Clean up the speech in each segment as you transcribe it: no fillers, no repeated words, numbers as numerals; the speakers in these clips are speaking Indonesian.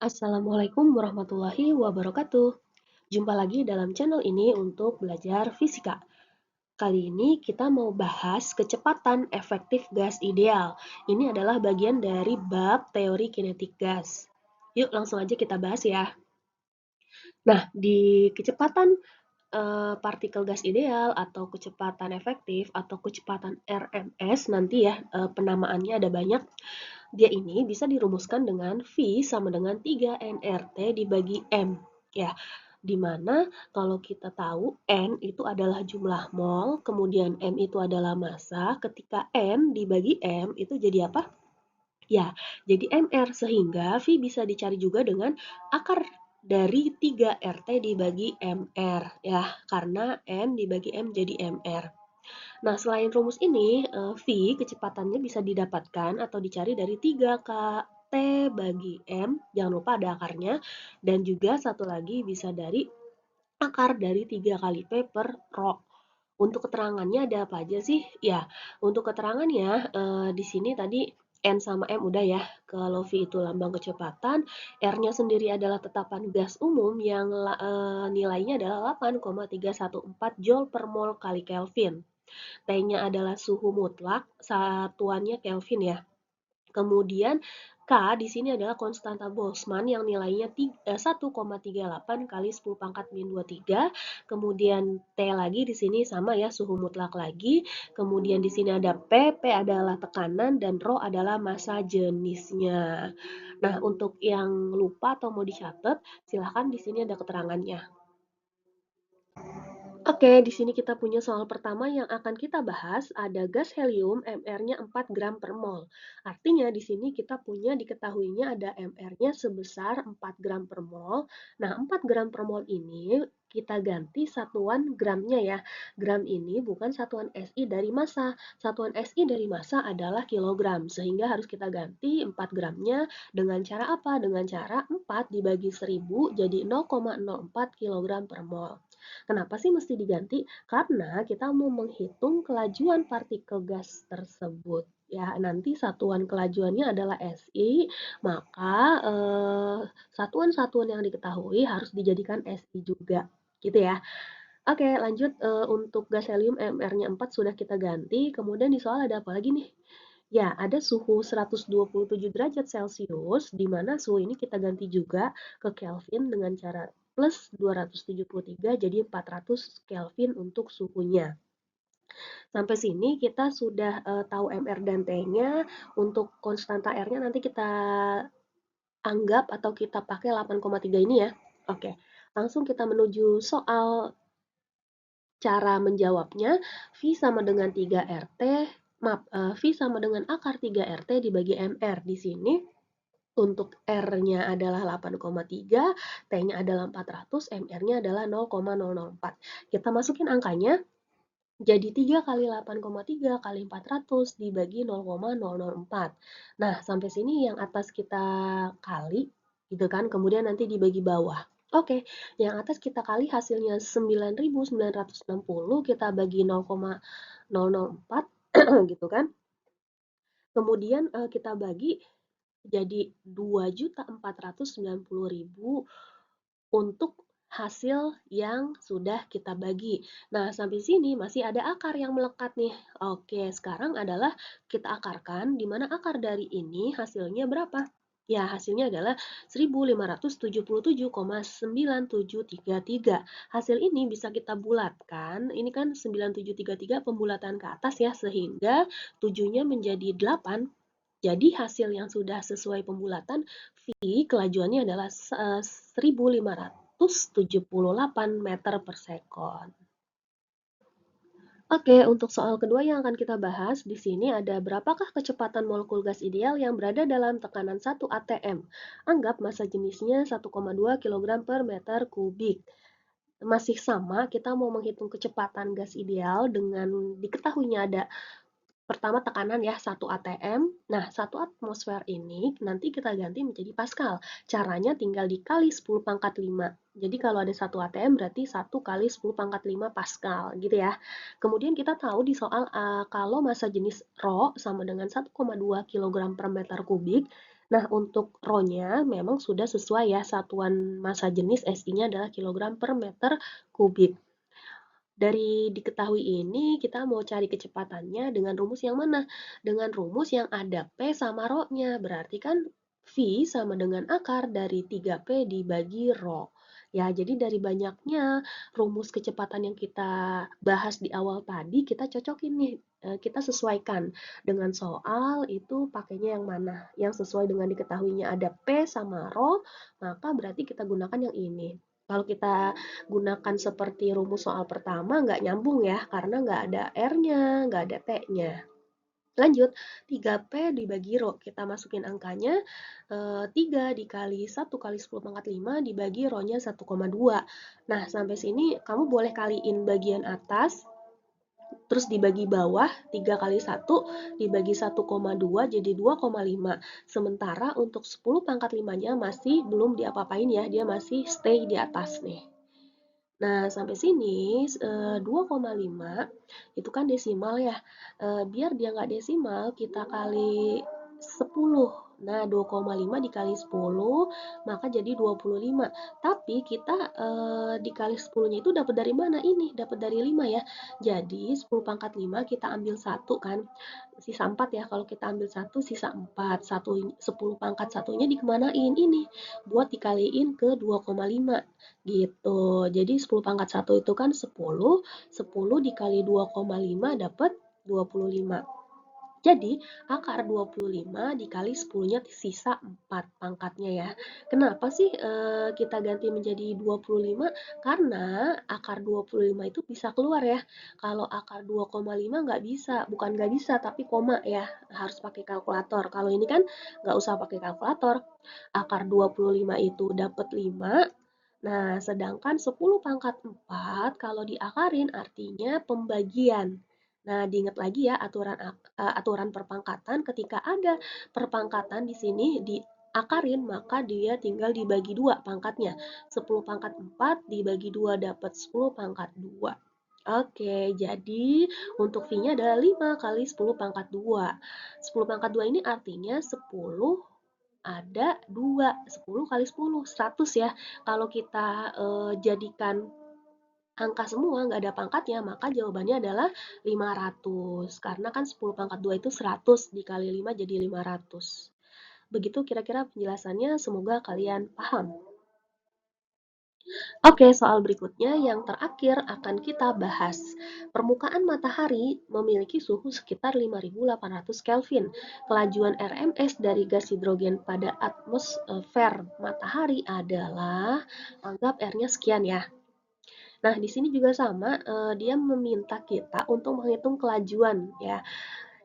Assalamualaikum warahmatullahi wabarakatuh. Jumpa lagi dalam channel ini untuk belajar fisika. Kali ini kita mau bahas kecepatan efektif gas ideal. Ini adalah bagian dari bab teori kinetik gas. Yuk langsung aja kita bahas ya. Nah, di kecepatan partikel gas ideal atau kecepatan efektif atau kecepatan RMS nanti ya, penamaannya ada banyak. Dia ini bisa dirumuskan dengan V sama dengan 3nRT dibagi M. Ya, di mana kalau kita tahu N itu adalah jumlah mol, kemudian M itu adalah massa, ketika N dibagi M itu jadi apa? Ya, jadi MR, sehingga V bisa dicari juga dengan akar dari 3RT dibagi MR, ya, karena N dibagi M jadi MR. Nah, selain rumus ini, V kecepatannya bisa didapatkan atau dicari dari 3 T bagi M, jangan lupa ada akarnya, dan juga satu lagi bisa dari akar dari 3 kali P per Rho. Untuk keterangannya ada apa aja sih? Ya, untuk keterangannya di sini tadi N sama M udah ya. Kalau V itu lambang kecepatan, R-nya sendiri adalah tetapan gas umum yang nilainya adalah 8,314 Joule per mol kali Kelvin. T-nya adalah suhu mutlak, satuannya Kelvin ya. Kemudian K di sini adalah konstanta Boltzmann yang nilainya 1,38 kali 10 pangkat min 23. Kemudian T lagi di sini sama ya, suhu mutlak lagi. Kemudian di sini ada P adalah tekanan dan Rho adalah massa jenisnya. Nah, untuk yang lupa atau mau dicatat, silahkan di sini ada keterangannya. Oke, di sini kita punya soal pertama yang akan kita bahas. Ada gas helium, MR-nya 4 gram per mol. Artinya di sini kita punya diketahuinya ada MR-nya sebesar 4 gram per mol. Nah, 4 gram per mol ini kita ganti satuan gramnya ya. Gram ini bukan satuan SI dari massa. Satuan SI dari massa adalah kilogram. Sehingga harus kita ganti 4 gramnya dengan cara apa? Dengan cara 4 dibagi 1000 jadi 0,04 kilogram per mol. Kenapa sih mesti diganti? Karena kita mau menghitung kelajuan partikel gas tersebut. Ya, nanti satuan kelajuannya adalah SI, maka satuan-satuan yang diketahui harus dijadikan SI juga, gitu ya. Oke, lanjut untuk gas helium MR-nya 4 sudah kita ganti. Kemudian di soal ada apa lagi nih? Ya, ada suhu 127 derajat Celcius, di mana suhu ini kita ganti juga ke Kelvin dengan cara plus 273, jadi 400 Kelvin untuk suhunya. Sampai sini kita sudah tahu MR dan T-nya. Untuk konstanta R-nya nanti kita anggap atau kita pakai 8,3 ini ya. Oke, langsung kita menuju soal cara menjawabnya. V sama dengan 3RT, maaf, V sama dengan akar 3RT dibagi MR. Di sini untuk R-nya adalah 8,3, T-nya adalah 400, MR-nya adalah 0,004. Kita masukin angkanya, jadi 3 kali 8,3 kali 400 dibagi 0,004. Nah, sampai sini yang atas kita kali, gitu kan, kemudian nanti dibagi bawah. Oke, yang atas kita kali hasilnya 9.960, kita bagi 0,004, gitu kan. Kemudian kita bagi jadi 2.490.000 untuk hasil yang sudah kita bagi. Nah, sampai sini masih ada akar yang melekat nih. Oke, sekarang adalah kita akarkan, di mana akar dari ini hasilnya berapa? Ya, hasilnya adalah 1577,9733. Hasil ini bisa kita bulatkan. Ini kan 9733 pembulatan ke atas ya, sehingga 7-nya menjadi 8. Jadi hasil yang sudah sesuai pembulatan V kelajuannya adalah 1578 meter per sekon. Oke, untuk soal kedua yang akan kita bahas, di sini ada berapakah kecepatan molekul gas ideal yang berada dalam tekanan 1 atm. Anggap massa jenisnya 1,2 kg per meter kubik. Masih sama, kita mau menghitung kecepatan gas ideal dengan diketahuinya ada pertama tekanan ya 1 atm. Nah, 1 atmosfer ini nanti kita ganti menjadi Pascal. Caranya tinggal dikali 10 pangkat 5. Jadi kalau ada 1 atm berarti 1 kali 10 pangkat 5 Pascal gitu ya. Kemudian kita tahu di soal kalau massa jenis Rho sama dengan 1,2 kg per meter kubik. Nah, untuk rho-nya memang sudah sesuai ya, satuan massa jenis SI-nya adalah kilogram per meter kubik. Dari diketahui ini, kita mau cari kecepatannya dengan rumus yang mana? Dengan rumus yang ada P sama rho-nya. Berarti kan V sama dengan akar dari 3P dibagi rho. Ya, jadi dari banyaknya rumus kecepatan yang kita bahas di awal tadi, kita cocokin nih, kita sesuaikan dengan soal itu pakainya yang mana. Yang sesuai dengan diketahuinya ada P sama rho, maka berarti kita gunakan yang ini. Kalau kita gunakan seperti rumus soal pertama nggak nyambung ya, karena nggak ada R-nya, nggak ada T-nya. Lanjut, 3P dibagi rho, kita masukin angkanya, 3 dikali 1 kali 10 pangkat 5 dibagi rho-nya 1,2. Nah, sampai sini kamu boleh kaliin bagian atas, terus dibagi bawah, 3 kali 1 dibagi 1,2 jadi 2,5. Sementara untuk 10 pangkat 5-nya masih belum diapa-apain ya, dia masih stay di atas nih. Nah, sampai sini 2,5 itu kan desimal ya. Biar dia nggak desimal, kita kali 10. Nah, 2,5 dikali 10, maka jadi 25. Tapi kita dikali 10-nya itu dapat dari mana ini? Dapat dari 5 ya. Jadi 10 pangkat 5 kita ambil 1 kan. Sisa 4 ya. Kalau kita ambil 1, sisa 4. 10 pangkat satunya dikemanain? Ini buat dikaliin ke 2,5 gitu. Jadi 10 pangkat 1 itu kan 10, 10 dikali 2,5 dapat 25. Jadi, akar 25 dikali 10-nya sisa 4 pangkatnya ya. Kenapa sih kita ganti menjadi 25? Karena akar 25 itu bisa keluar ya. Kalau akar 2,5 nggak bisa, bukan nggak bisa, tapi koma ya. Harus pakai kalkulator. Kalau ini kan nggak usah pakai kalkulator. Akar 25 itu dapat 5. Nah, sedangkan 10 pangkat 4 kalau diakarin artinya pembagian. Nah, diingat lagi ya aturan perpangkatan ketika ada perpangkatan di sini diakarin maka dia tinggal dibagi 2 pangkatnya. 10 pangkat 4 dibagi 2 dapat 10 pangkat 2. Oke, jadi untuk V-nya adalah 5 kali 10 pangkat 2. 10 pangkat 2 ini artinya 10 ada 2, 10 kali 10, 100 ya. Kalau kita jadikan angka semua, nggak ada pangkatnya, maka jawabannya adalah 500. Karena kan 10 pangkat 2 itu 100, dikali 5 jadi 500. Begitu kira-kira penjelasannya, semoga kalian paham. Oke, soal berikutnya yang terakhir akan kita bahas. Permukaan matahari memiliki suhu sekitar 5.800 Kelvin. Kelajuan RMS dari gas hidrogen pada atmosfer matahari adalah, anggap R-nya sekian ya. Nah, di sini juga sama, dia meminta kita untuk menghitung kelajuan ya.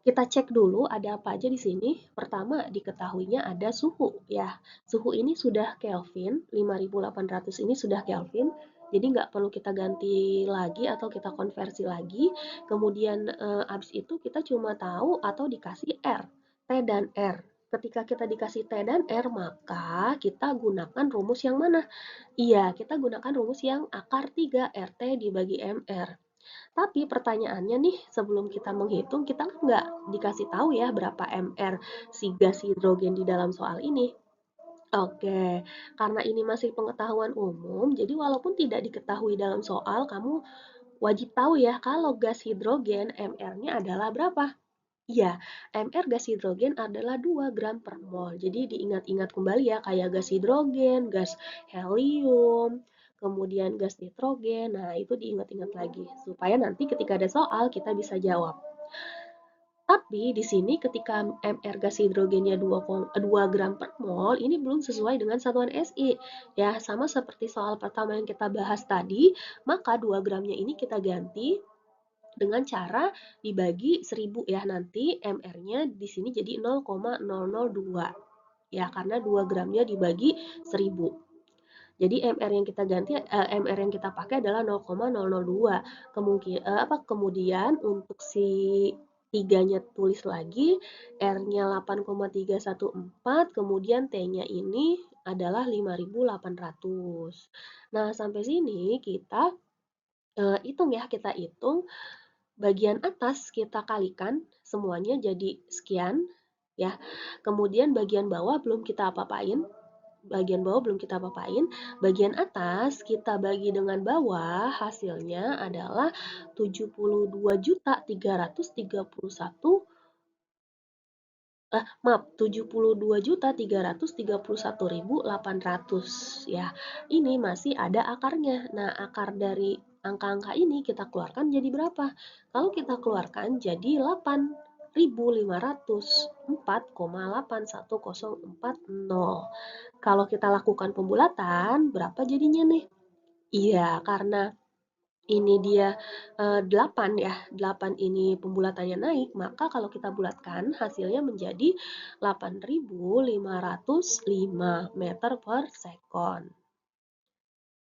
Kita cek dulu ada apa aja di sini. Pertama, diketahuinya ada suhu ya. Suhu ini sudah Kelvin, 5.800 ini sudah Kelvin. Jadi nggak perlu kita ganti lagi atau kita konversi lagi. Kemudian abis itu kita cuma tahu atau dikasih R, T dan R. Ketika kita dikasih T dan R, maka kita gunakan rumus yang mana? Iya, kita gunakan rumus yang akar 3 RT dibagi MR. Tapi pertanyaannya nih, sebelum kita menghitung, kita kan nggak dikasih tahu ya berapa MR si gas hidrogen di dalam soal ini. Oke, karena ini masih pengetahuan umum, jadi walaupun tidak diketahui dalam soal, kamu wajib tahu ya kalau gas hidrogen MR-nya adalah berapa. Iya, MR gas hidrogen adalah 2 gram per mol. Jadi diingat-ingat kembali ya, kayak gas hidrogen, gas helium, kemudian gas nitrogen. Nah, itu diingat-ingat lagi supaya nanti ketika ada soal kita bisa jawab. Tapi di sini ketika MR gas hidrogennya 2 gram per mol, ini belum sesuai dengan satuan SI. Ya, sama seperti soal pertama yang kita bahas tadi, maka 2 gramnya ini kita ganti dengan cara dibagi 1000 ya, nanti MR-nya di sini jadi 0,002 ya, karena 2 gramnya dibagi 1000. Jadi MR yang kita ganti MR yang kita pakai adalah 0,002. Kemudian untuk si tiganya tulis lagi, R-nya 8,314, kemudian T-nya ini adalah 5.800. Nah, sampai sini kita hitung ya, kita hitung bagian atas kita kalikan semuanya jadi sekian, ya. Kemudian bagian bawah belum kita apa-apain, bagian atas kita bagi dengan bawah, hasilnya adalah 72.331 72.331.800 ya. Ini masih ada akarnya. Nah, akar dari angka-angka ini kita keluarkan jadi berapa? Kalau kita keluarkan jadi 8.504,8104. Kalau kita lakukan pembulatan, berapa jadinya nih? Iya, karena ini dia 8 ya, 8 ini pembulatannya naik, maka kalau kita bulatkan hasilnya menjadi 8.505 meter per sekon.